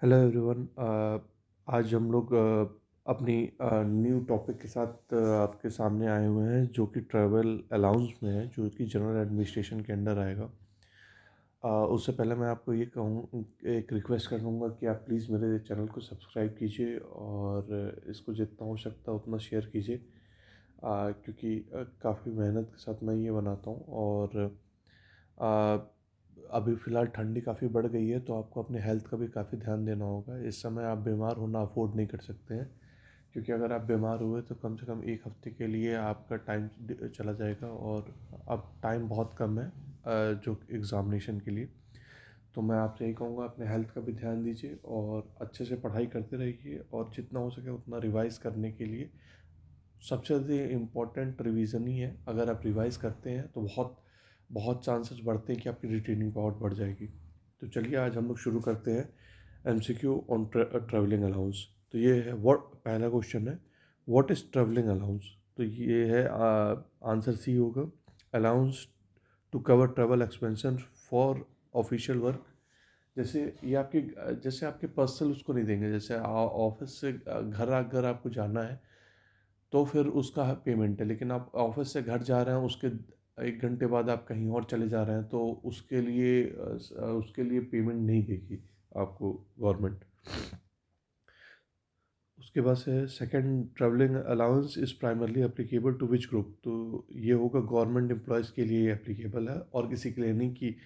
Hello everyone. आज हम लोग अपनी न्यू टॉपिक के साथ आपके सामने आए हुए हैं जो कि ट्रैवल अलाउंस में है, जो कि जनरल एडमिनिस्ट्रेशन के अंडर आएगा। उससे पहले मैं आपको ये कहूँ, एक रिक्वेस्ट करूँगा कि आप प्लीज़ मेरे चैनल को सब्सक्राइब कीजिए और इसको जितना हो सकता है उतना शेयर कीजिए, क्योंकि काफ़ी मेहनत के साथ मैं ये बनाता हूँ। और अ, अभी फ़िलहाल ठंडी काफ़ी बढ़ गई है, तो आपको अपने हेल्थ का भी काफ़ी ध्यान देना होगा। इस समय आप बीमार होना अफ़ोर्ड नहीं कर सकते हैं, क्योंकि अगर आप बीमार हुए तो कम से कम 1 हफ़्ते के लिए आपका टाइम चला जाएगा, और अब टाइम बहुत कम है जो एग्ज़ामिनेशन के लिए। तो मैं आपसे यही कहूँगा, अपने हेल्थ का भी ध्यान दीजिए और अच्छे से पढ़ाई करते रहिए, और जितना हो सके उतना रिवाइज़ करने के लिए सबसे ज़्यादा इम्पोर्टेंट रिवीजन ही है। अगर आप रिवाइज़ करते हैं तो बहुत बहुत चांसेस बढ़ते हैं कि आपकी रिटेनिंग पावर बढ़ जाएगी। तो चलिए आज हम लोग शुरू करते हैं एमसीक्यू ऑन ट्रैवलिंग अलाउंस। तो ये है, व्हाट पहला क्वेश्चन है, व्हाट इज़ ट्रैवलिंग अलाउंस। तो ये है, आंसर सी होगा, allowance to cover travel expansion for official work. जैसे ये आपके जैसे आपके पर्सनल उसको नहीं देंगे, जैसे ऑफिस से घर अगर आपको जाना है तो फिर उसका पेमेंट है, लेकिन आप ऑफिस से घर जा रहे हैं, उसके 1 घंटे बाद आप कहीं और चले जा रहे हैं, तो उसके लिए पेमेंट नहीं देगी आपको गवर्नमेंट। उसके बाद से second, travelling allowance is primarily applicable to which group. तो ये होगा गवर्नमेंट एम्प्लॉयज़ के लिए एप्लीकेबल है, और किसी के लिए नहीं कि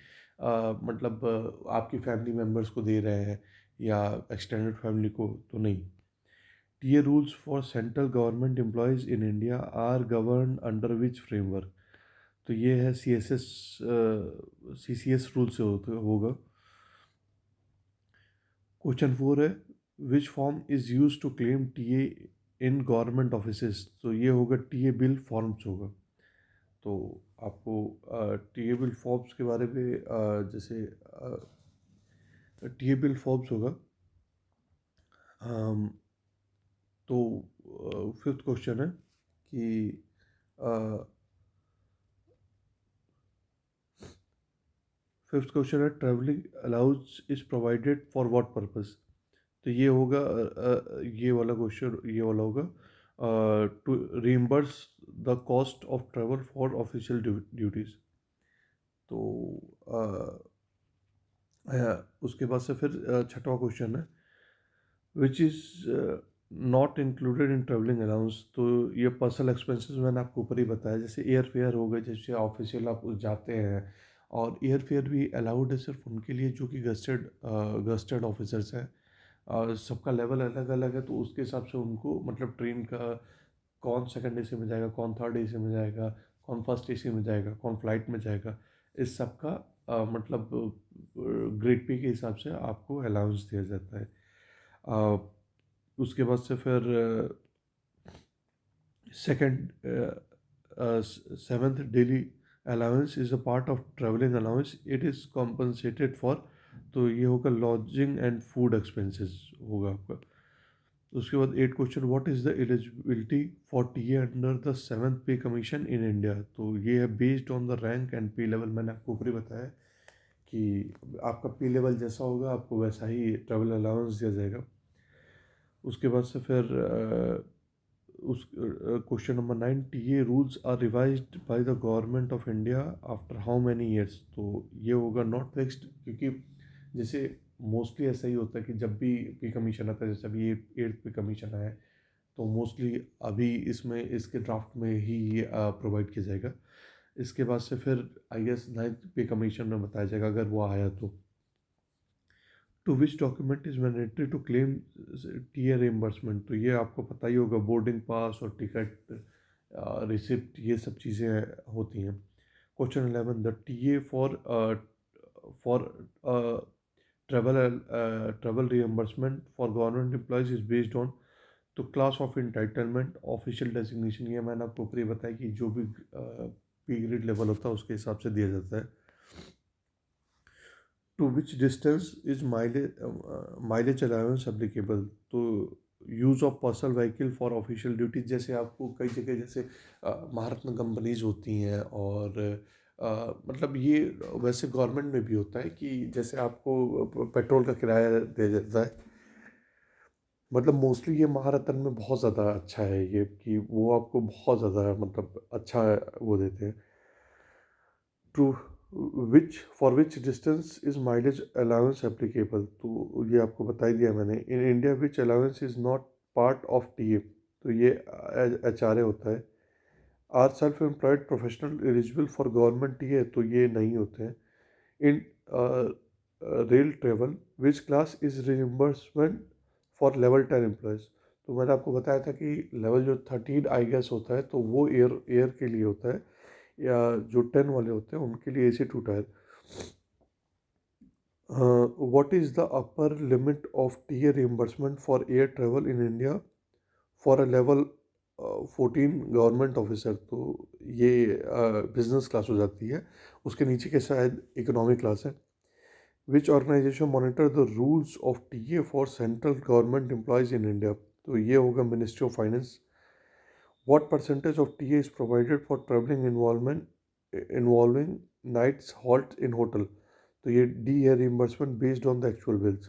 मतलब आपकी फैमिली मेम्बर्स को दे रहे हैं या एक्सटेंडेड फैमिली को तो नहीं। TA rules for central government employees in India are govern under which framework. तो ये है सीएसएस, सीसीएस रूल से होगा। क्वेश्चन 4 है, which form is use to claim TA in government offices. तो ये होगा टीए बिल फॉर्म्स होगा। तो आपको टीए बिल फॉर्म्स के बारे में जैसे टीए बिल फॉर्म्स होगा। अम, तो फिफ्थ क्वेश्चन है कि फिफ्थ क्वेश्चन है, travelling allowance is provided for what purpose. तो ये होगा, ये वाला क्वेश्चन ये वाला होगा, to reimburse the cost of travel for official duties. तो उसके बाद से फिर छठवां क्वेश्चन है, which is not included in travelling allowance. तो ये पर्सनल एक्सपेंसेस मैंने आपको ऊपर ही बताया, जैसे एयर फेयर हो गए, जैसे ऑफिशियल आप जाते हैं, और एयर फेयर भी अलाउड है सिर्फ उनके लिए जो कि गस्टेड ऑफिसर्स हैं। सबका लेवल अलग अलग है, तो उसके हिसाब से उनको मतलब ट्रेन का कौन सेकंड एसी में जाएगा, कौन थर्ड एसी में जाएगा, कौन फर्स्ट एसी में जाएगा, कौन फ्लाइट में जाएगा, इस सब का मतलब ग्रेड पे के हिसाब से आपको अलाउंस दिया जाता है। अ, उसके बाद से फिर second, seventh, daily allowance is a part of travelling allowance, it is compensated for. तो ये होगा लॉजिंग एंड फूड एक्सपेंसेस होगा आपका। उसके बाद 8 question, what is the eligibility for TA under the seventh पे कमीशन इन इंडिया। तो ये है based on the rank and पे लेवल। मैंने आपको ऊपर ही बताया कि आपका पे लेवल जैसा होगा आपको वैसा ही ट्रैवल अलाउंस दिया जाएगा। उसके बाद से फिर उस question number 9, TA rules are revised by the government of India after how many years. तो ये होगा नॉट फिक्स्ड, क्योंकि जैसे मोस्टली ऐसा ही होता है कि जब भी पे कमीशन आता है, जैसे अभी ये 8th पे कमीशन आया है, तो मोस्टली अभी इसमें इसके ड्राफ्ट में ही ये प्रोवाइड किया जाएगा। इसके बाद से फिर आई गेस 9th पे कमीशन में बताया जाएगा अगर वो आया तो। To which document is mandatory to claim TA reimbursement. तो ये आपको पता ही होगा, बोर्डिंग पास और टिकट, रिसिप्ट, ये सब चीज़ें होती हैं। Question 11, the TA for travel travel reimbursement for government employees is based on. तो class of entitlement, official designation, ये मैंने आपको ऊपर ही बताया कि जो भी पे ग्रेड लेवल होता है उसके हिसाब से दिया जाता है। To which distance is mileage allowance applicable. तो use of personal vehicle for official duties, जैसे आपको कई जगह जैसे महारत्न कंपनीज होती हैं, और मतलब ये वैसे गवर्नमेंट में भी होता है कि जैसे आपको पेट्रोल का किराया दे देता है, मतलब मोस्टली ये महारत्न में बहुत ज़्यादा अच्छा है ये कि वो आपको बहुत ज़्यादा मतलब अच्छा वो देते हैं। To which for which distance is mileage allowance applicable, तो ये आपको बता ही दिया मैंने। In India which allowance is not part of T A, तो ये एच आर ए होता है। Are self employed professional eligible for government T A, तो ये नहीं होते हैं। In rail travel which class is reimbursement for level 10 employees, तो मैंने आपको बताया था कि लेवल जो 13 आई गेस होता है तो वो एयर एयर के लिए होता है, या जो 10 वाले होते हैं उनके लिए AC 2 tyre. What is the upper limit of T A reimbursement for air travel in India for a level 14 government officer, तो ये बिजनेस क्लास हो जाती है, उसके नीचे के शायद इकोनॉमिक क्लास है। Which organisation monitor the rules of T A for central government employees in India, तो ये होगा ministry of finance. What percentage of T A is provided for travelling involving nights halt in hotel, तो ये D है reimbursement based on the actual bills.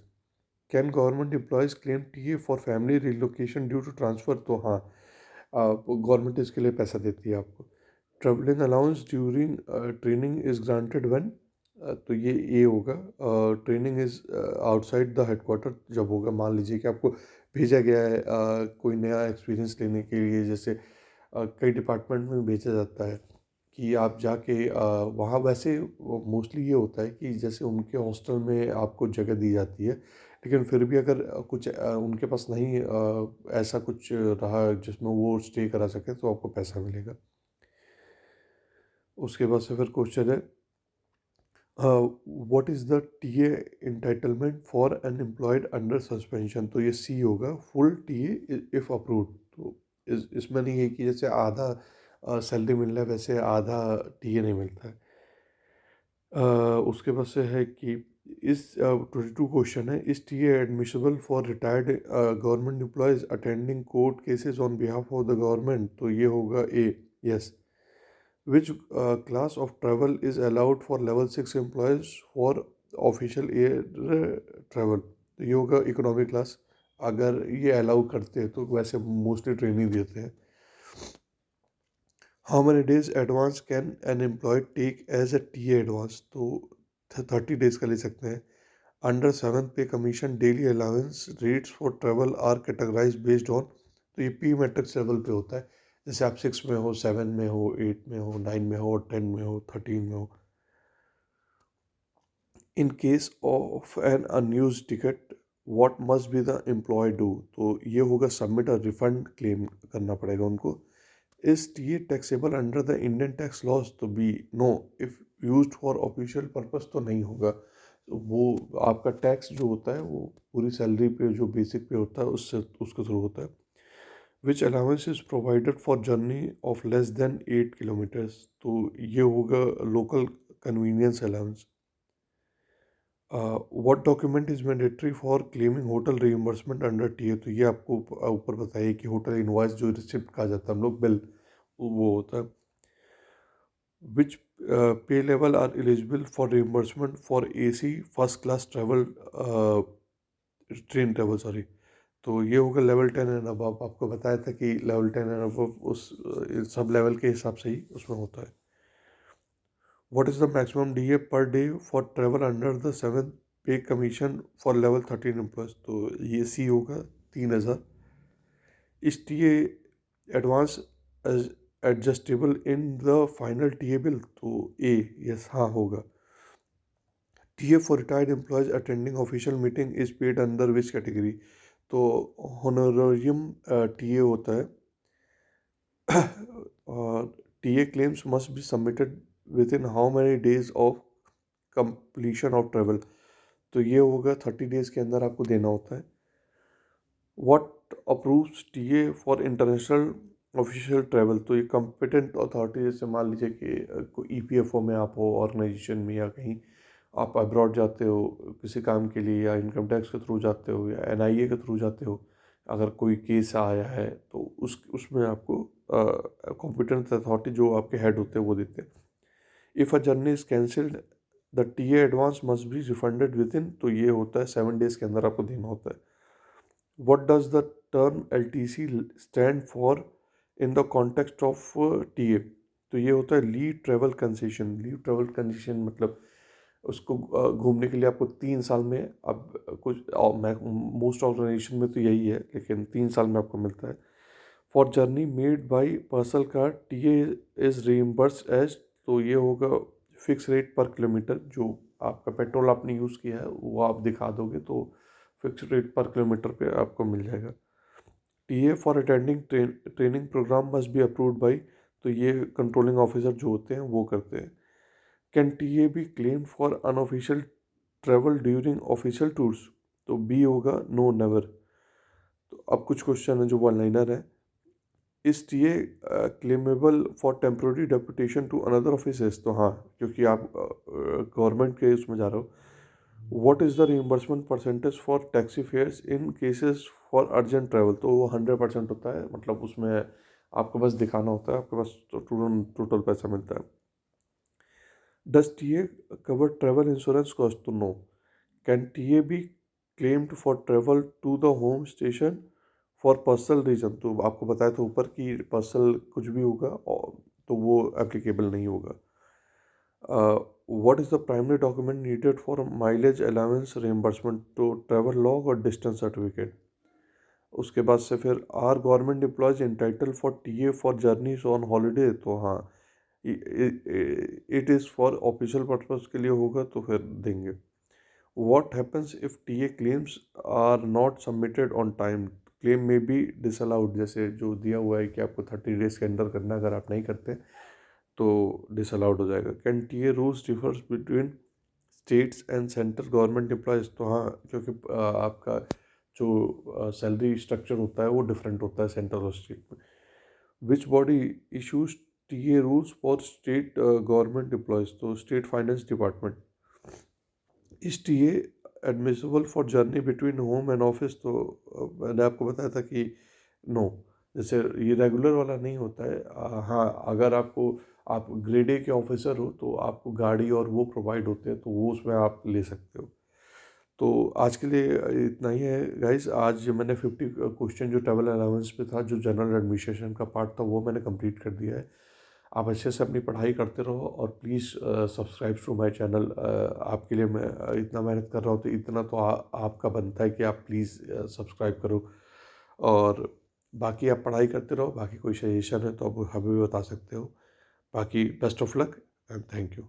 Can government employees claim T A for family relocation due to transfer, तो हाँ government इसके लिए पैसा देती है आपको। Travelling allowance during training is granted when, तो ये होगा training is outside the headquarter, जब होगा मान लीजिए कि आपको भेजा गया है कोई नया एक्सपीरियंस लेने के लिए, जैसे कई डिपार्टमेंट में भेजा जाता है कि आप जाके वहाँ वैसे मोस्टली ये होता है कि जैसे उनके हॉस्टल में आपको जगह दी जाती है, लेकिन फिर भी अगर कुछ उनके पास नहीं ऐसा कुछ रहा जिसमें वो स्टे करा सके तो आपको पैसा मिलेगा। उसके बाद से फिर क्वेश्चन है what is the T A entitlement for an employed under suspension, तो ये सी होगा full T A if approved, तो इसमें नहीं है कि जैसे आधा सैलरी मिल रहा है वैसे आधा टी ए नहीं मिलता है। उसके बाद से है कि इस 22 क्वेश्चन है, is T A admissible for retired government employees attending court cases on behalf of the government, तो ये होगा A, yes. Which class of travel is allowed for level 6 employees for official air travel, तो ये होगा economic class, अगर ये allow करते हैं तो वैसे मोस्टली ट्रेनिंग देते हैं। How many days advance can an employ take as a T A advance, तो 30 डेज का ले सकते हैं। Under 7th pay commission daily allowance rates for travel are categorize based on, तो ये पी मैट्रिक्स लेवल पे होता है, जैसे आप 6 में हो, 7 में हो, 8 में हो, 9 में हो, 10 में हो, 13 में हो। In case of an unuse ticket what must be the employ do, तो ये होगा सबमिट अ रिफंड, क्लेम करना पड़ेगा उनको। Is T A taxable under the Indian tax laws, तो B no, if used for official purpose तो नहीं होगा, तो वो आपका टैक्स जो होता है वो पूरी सैलरी पे जो बेसिक पे होता है उससे उसके थ्रू होता है। Which allowance is provided for journey of less than 8 kilometres, तो ये होगा local conveyance allowance. What document is mandatory for claiming hotel reimbursement under T A, तो ये आपको ऊपर बताइए कि होटल इनवॉइस जो रिसिप्ट कहा जाता है हम लोग बिल, वो होता है। Which pay level are eligible for reimbursement for AC first class travel, train travel sorry, तो ये होगा लेवल 10 एंड अबव, आपको बताया था कि लेवल 10 एंड अबव उस सब लेवल के हिसाब से ही उसमें होता है। What is the maximum DA per day for travel under the 7th pay commission for level 13 employees, तो ये सी होगा 3000। इस T A advance adjustable in the final T A bill, तो ए, यस हाँ होगा। T A for retired employees attending official meeting is paid under which category, तो honorarium T A होता है। और T A claims must be submitted with in how many days of completion of travel, तो ये होगा 30 days के अंदर आपको देना होता है। What approves T A for international official travel, तो ये कॉम्पिटेंट अथॉरिटी, जैसे मान लीजिए कि कोई EPFO में आप हो ऑर्गेनाइजेशन में, या कहीं आप अब्रॉड जाते हो किसी काम के लिए, या इनकम टैक्स के थ्रू जाते हो, या NIA के थ्रू जाते हो, अगर कोई केस आया है तो उसमें आपको कॉम्पिटेंट अथॉरिटी जो आपके हेड होते हैं वो देते हैं। If a journey is cancelled the T A advance must be refunded with in, तो ये होता है 7 डेज़ के अंदर आपको देना होता है। What does the term LTC stand for in the context of TA? तो ये होता है leave travel concession. Leave travel concession मतलब उसको घूमने के लिए आपको 3 साल में, अब कुछ मोस्ट ऑर्गेनाइजेशन में तो यही है, लेकिन 3 साल में आपको मिलता है। For journey made by personal car T is reimburse as, तो ये होगा फिक्स रेट पर किलोमीटर। जो आपका पेट्रोल आपने यूज़ किया है वो आप दिखा दोगे तो फिक्स रेट पर किलोमीटर पे आपको मिल जाएगा। T A for attending training programme must be approved by, तो ये कंट्रोलिंग ऑफिसर जो होते हैं वो करते हैं। Can T A be claim for unofficial travel during official tours, तो बी होगा नो नेवर। तो अब कुछ क्वेश्चन है जो वन लाइनर है। Is T A claimable for temporary deputation to another office, तो हाँ, क्योंकि आप गवर्नमेंट के उसमें जा रहे हो। What is the reimbursement percentage for taxi fares in cases for urgent travel, तो वो 100% होता है, मतलब उसमें आपको बस दिखाना होता है, आपके पास तो टोटल पैसा मिलता है। Does T A cover travel insurance cost, तो no. Can T A be claimed for travel to the home station for personal reason, तो आपको बताया था ऊपर कि पर्सनल कुछ भी होगा तो वो एप्लीकेबल नहीं होगा। What is the primary document needed for mileage allowance reimbursement, तो ट्रैवल लॉग और डिस्टेंस सर्टिफिकेट। उसके बाद से फिर are government employees entitle for T A for journeys on holiday, तो हाँ, it is for official purpose के लिए होगा तो फिर देंगे। What happens if T A claims are not submitted on time, claim may be disallowed, जैसे जो दिया हुआ है कि आपको 30 डेज के अंदर करना है, अगर आप नहीं करते तो डिसअलाउड हो जाएगा। Can T A rules differs between states and central government employees, तो हाँ, क्योंकि आपका जो सैलरी स्ट्रक्चर होता है वो डिफरेंट होता है सेंट्रल और स्टेट में। Which body issues T A rules for state government employees, तो स्टेट फाइनेंस डिपार्टमेंट। इस T A admissible for journey between home and office, तो मैंने आपको बताया था कि नो, जैसे ये रेगुलर वाला नहीं होता है। हाँ, अगर आपको, आप ग्रेड ए के ऑफिसर हो तो आपको गाड़ी और वो प्रोवाइड होते हैं, तो वो उसमें आप ले सकते हो। तो आज के लिए इतना ही है गाइस। आज मैंने 50 क्वेश्चन जो ट्रैवल अलाउंस पे था, जो जनरल एडमिनिस्ट्रेशन का पार्ट था, वो मैंने कंप्लीट कर दिया है। आप अच्छे से अपनी पढ़ाई करते रहो और please subscribe to my channel. आपके लिए मैं इतना मेहनत कर रहा हूँ, तो इतना तो आपका बनता है कि आप प्लीज़ सब्सक्राइब करो। और बाकी आप पढ़ाई करते रहो, बाकी कोई सजेशन है तो आप हमें भी बता सकते हो। बाकी best of luck and thank you.